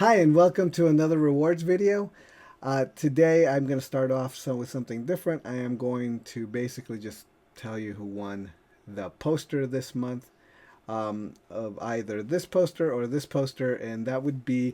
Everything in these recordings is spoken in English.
Hi, and welcome to another rewards video. Today I'm going to start off with something different. I am going to basically just tell you who won the poster this month, of either this poster or this poster, and that would be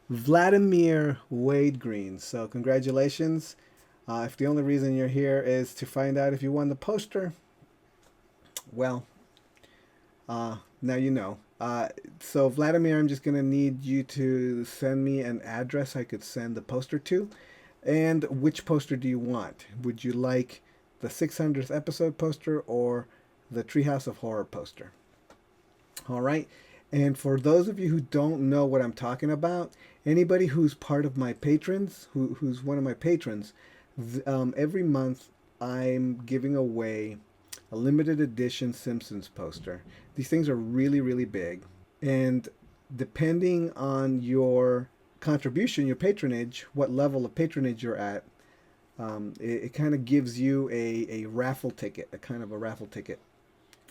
Vladimir Wade Green. So congratulations. If the only reason you're here is to find out if you won the poster, well, now you know. So Vladimir, I'm just gonna need you to send me an address I could send the poster to, and which poster do you want? Would you like the 600th episode poster or the Treehouse of Horror poster? All right. And for those of you who don't know what I'm talking about, anybody who's part of my patrons, who's one of my patrons, every month I'm giving away a limited edition Simpsons poster. These things are really, really big. And depending on your contribution, your patronage, what level of patronage you're at, it kind of gives you a raffle ticket, a kind of a raffle ticket,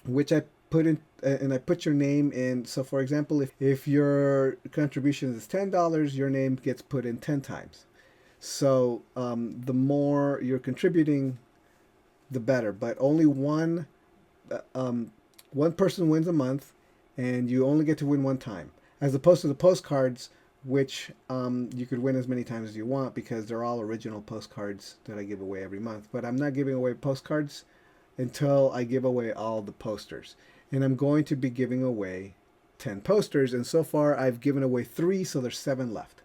which I put in, and I put your name in. So, for example, if your contribution is $10, your name gets put in 10 times. So, the more you're contributing, the better. But only one person wins a month, and you only get to win one time, as opposed to the postcards, which you could win as many times as you want because they're all original postcards that I give away every month. But I'm not giving away postcards until I give away all the posters. And I'm going to be giving away 10 posters. And so far, I've given away 3, so there's 7 left.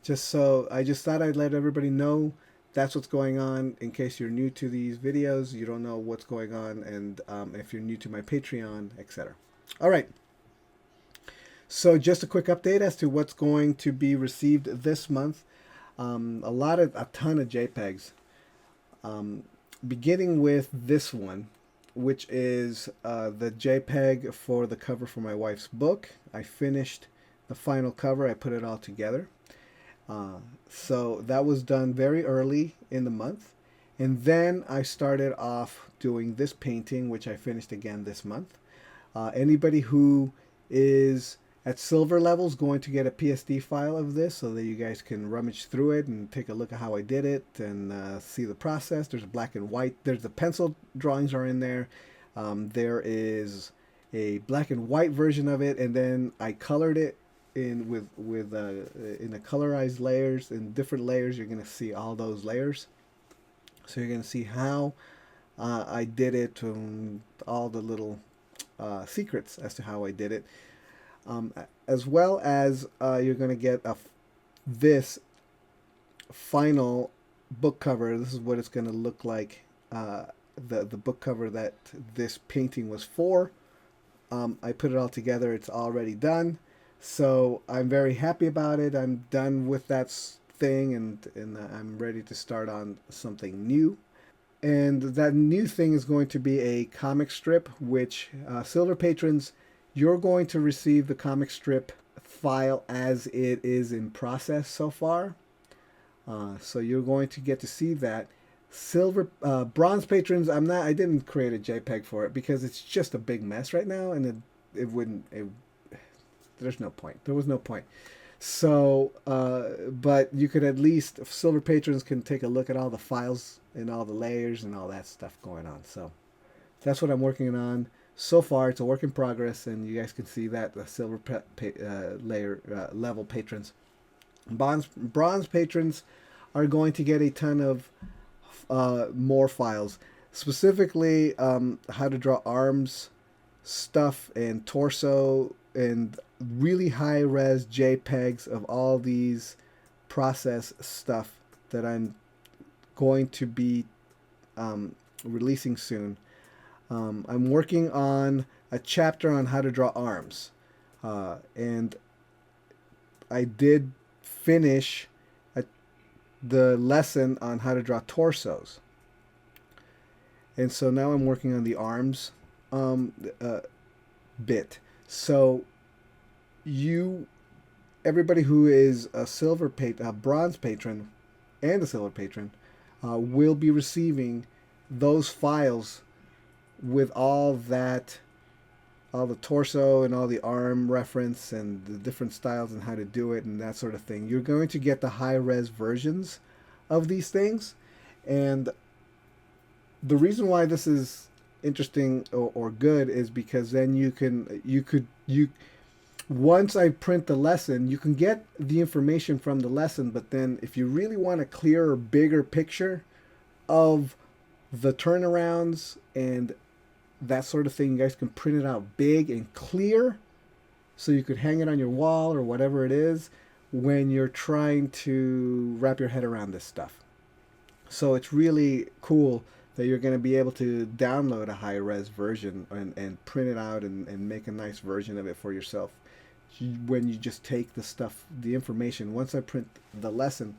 I just thought I'd let everybody know that's what's going on in case you're new to these videos, you don't know what's going on, and if you're new to my Patreon, etc. All right. So just a quick update as to what's going to be received this month. A ton of JPEGs. Beginning with this one, which is the JPEG for the cover for my wife's book. I finished the final cover. I put it all together. So that was done very early in the month. And then I started off doing this painting, which I finished again this month. Anybody who is at silver level is going to get a PSD file of this so that you guys can rummage through it and take a look at how I did it and see the process. There's a black and white. There's the pencil drawings are in there. There is a black and white version of it, and then I colored it in in the colorized layers, in different layers. You're going to see all those layers, so you're going to see how I did it, all the little secrets as to how I did it, as well as you're going to get this final book cover. This is what it's going to look like, the book cover that this painting was for. I put it all together. It's already done. So I'm very happy about it. I'm done with that thing, and I'm ready to start on something new. And that new thing is going to be a comic strip, which Silver patrons, you're going to receive the comic strip file as it is in process so far. So you're going to get to see that. Bronze patrons, I didn't create a JPEG for it because it's just a big mess right now, and it wouldn't, there's no point. There was no point. So, but you could at least, silver patrons can take a look at all the files and all the layers and all that stuff going on. So that's what I'm working on so far. It's a work in progress, and you guys can see that the silver level patrons. Bronze patrons are going to get a ton of more files, specifically how to draw arms stuff and torso, and really high res JPEGs of all these process stuff that I'm going to be releasing soon. I'm working on a chapter on how to draw arms, and I did finish the lesson on how to draw torsos, and so now I'm working on the arms bit. So everybody who is a bronze patron, and a silver patron, will be receiving those files with all that all the torso and all the arm reference and the different styles and how to do it and that sort of thing. You're going to get the high res versions of these things. And the reason why this is interesting or good is because then you once I print the lesson, you can get the information from the lesson, but then if you really want a clearer, bigger picture of the turnarounds and that sort of thing, you guys can print it out big and clear so you could hang it on your wall or whatever it is when you're trying to wrap your head around this stuff. So it's really cool that you're going to be able to download a high res version and print it out and make a nice version of it for yourself when you just take the stuff, the information. Once I print the lesson,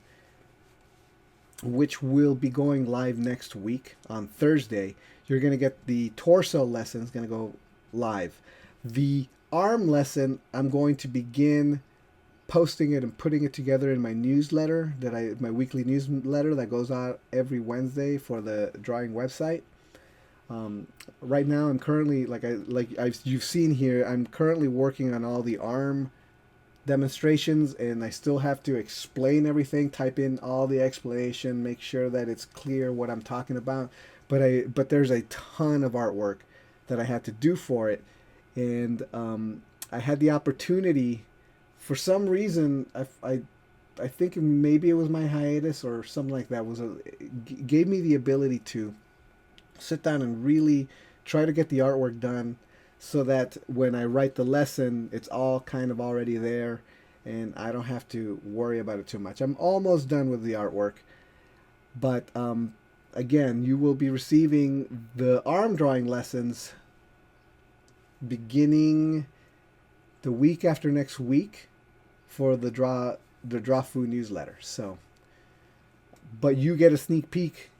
which will be going live next week on Thursday, you're going to get the torso lesson. It's going to go live. The arm lesson, I'm going to begin posting it and putting it together in my newsletter my weekly newsletter that goes out every Wednesday for the drawing website. Right now, I'm currently you've seen here. I'm currently working on all the arm demonstrations, and I still have to explain everything. Type in all the explanation, make sure that it's clear what I'm talking about. But there's a ton of artwork that I had to do for it, and I had the opportunity. For some reason, I think maybe it was my hiatus or something like that. Gave me the ability to sit down and really try to get the artwork done, so that when I write the lesson, it's all kind of already there, and I don't have to worry about it too much. I'm almost done with the artwork, but again, you will be receiving the arm drawing lessons beginning the week after next week for the Drawfoo newsletter. So, but you get a sneak peek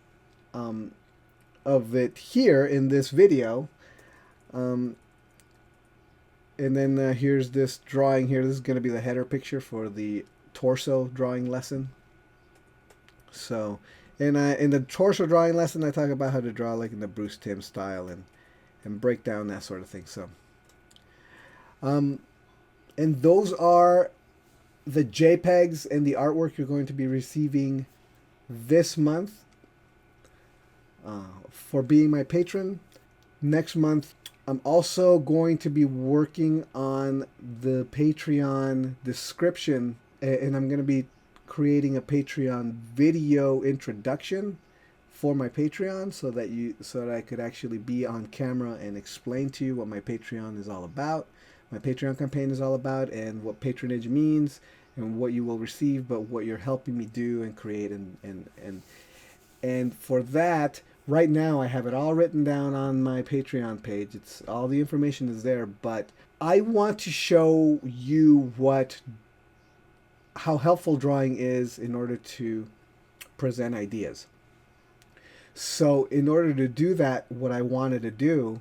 of it here in this video. And then here's this drawing here. This is going to be the header picture for the torso drawing lesson. So, in the torso drawing lesson, I talk about how to draw like in the Bruce Timm style and break down that sort of thing. So, and those are the JPEGs and the artwork you're going to be receiving this month for being my patron. Next month, I'm also going to be working on the Patreon description, and I'm going to be creating a Patreon video introduction for my Patreon so that I could actually be on camera and explain to you what my Patreon is all about, my Patreon campaign is all about, and what patronage means and what you will receive, but what you're helping me do and create and for that, right now I have it all written down on my Patreon page. It's all the information is there, but I want to show you how helpful drawing is in order to present ideas. So in order to do that, what I wanted to do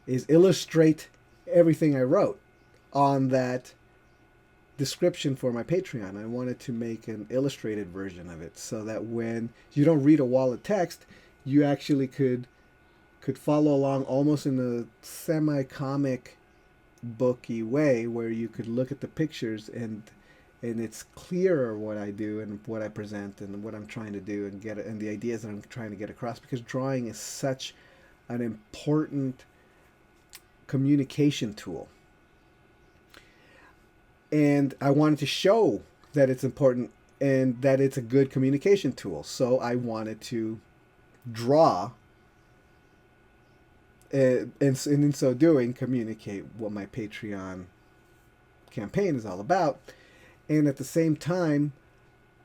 is illustrate everything I wrote on that description for my Patreon. I wanted to make an illustrated version of it so that when you don't read a wall of text, you actually could follow along almost in a semi-comic booky way, where you could look at the pictures and it's clearer what I do and what I present and what I'm trying to do and the ideas that I'm trying to get across, because drawing is such an important communication tool. And I wanted to show that it's important and that it's a good communication tool. So I wanted to draw and in so doing communicate what my Patreon campaign is all about. And at the same time,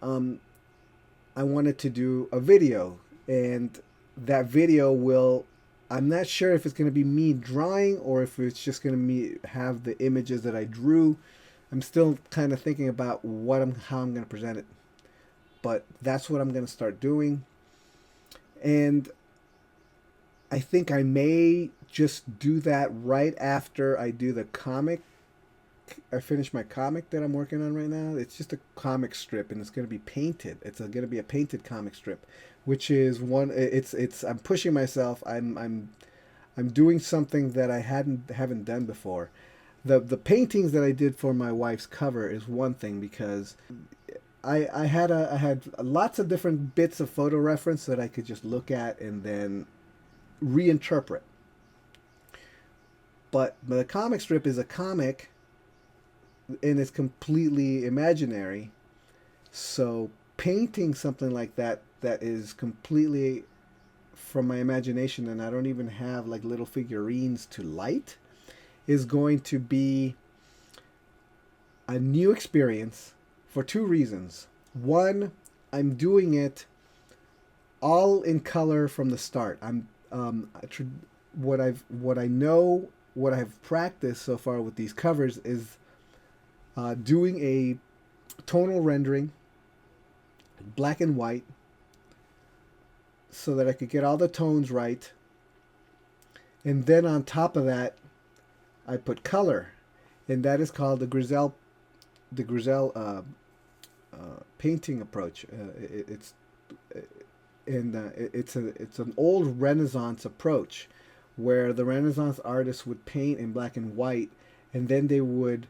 I wanted to do a video, and that video I'm not sure if it's going to be me drawing or if it's just going to have the images that I drew. I'm still kind of thinking about how I'm going to present it, but that's what I'm going to start doing. And I think I may just do that right after I do the comic. I finish my comic that I'm working on right now. It's just a comic strip, and it's going to be painted. It's going to be a painted comic strip, which is I'm pushing myself. I'm doing something that I haven't done before. The paintings that I did for my wife's cover is one thing, because I had lots of different bits of photo reference that I could just look at and then reinterpret. But the comic strip is a comic and it's completely imaginary. So painting something like that is completely from my imagination, and I don't even have like little figurines to light, is going to be a new experience for two reasons. One, I'm doing it all in color from the start. What I know, what I've practiced so far with these covers is doing a tonal rendering, black and white, so that I could get all the tones right. And then on top of that, I put color, and that is called the Grizel painting approach. It's an old Renaissance approach, where the Renaissance artists would paint in black and white, and then they would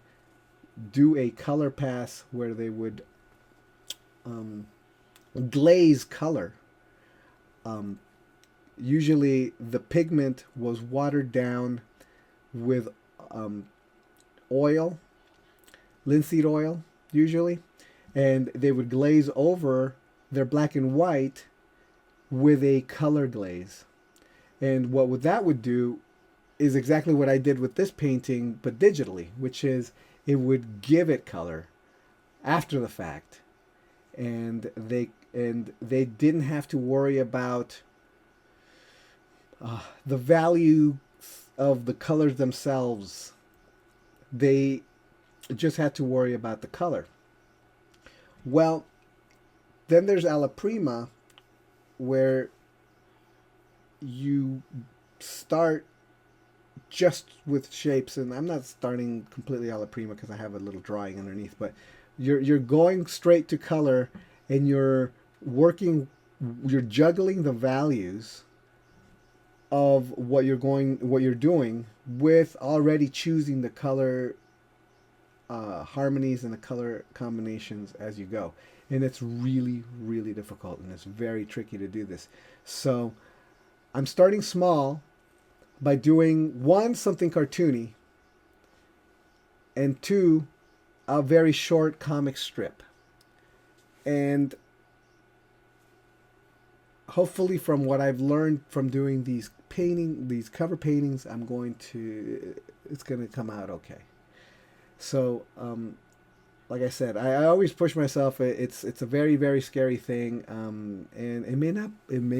do a color pass where they would glaze color. Usually the pigment was watered down with oil, linseed oil, usually, and they would glaze over their black and white with a color glaze. And what that would do is exactly what I did with this painting, but digitally, which is it would give it color after the fact. And they didn't have to worry about the value of the colors themselves. They just had to worry about the color. Well, then there's Alla Prima, where you start just with shapes, and I'm not starting completely Alla Prima because I have a little drawing underneath, but you're going straight to color, and you're juggling the values of what you're doing, with already choosing the color harmonies and the color combinations as you go. And it's really, really difficult, and it's very tricky to do this. So I'm starting small by doing, one, something cartoony, and two, a very short comic strip. And hopefully, from what I've learned from doing these cover paintings, it's going to come out okay. So, like I said, I always push myself. It's a very, very scary thing, and it may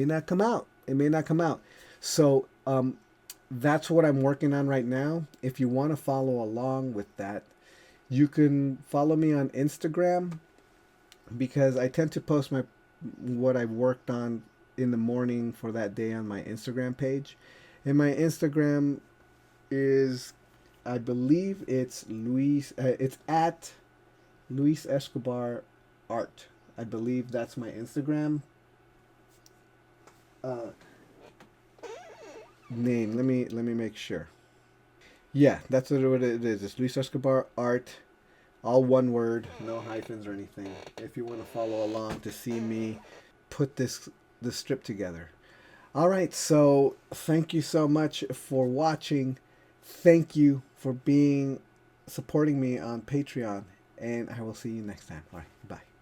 not come out. It may not come out. So that's what I'm working on right now. If you want to follow along with that, you can follow me on Instagram, because I tend to post what I've worked on in the morning for that day on my Instagram page. And my Instagram is, I believe it's it's at Luis Escobar Art. I believe that's my Instagram name. Let me make sure. Yeah, that's what it is. It's Luis Escobar Art, all one word, no hyphens or anything. If you want to follow along to see me put this strip together. All right, so thank you so much for watching. Thank you for supporting me on Patreon, and I will see you next time. All right, bye.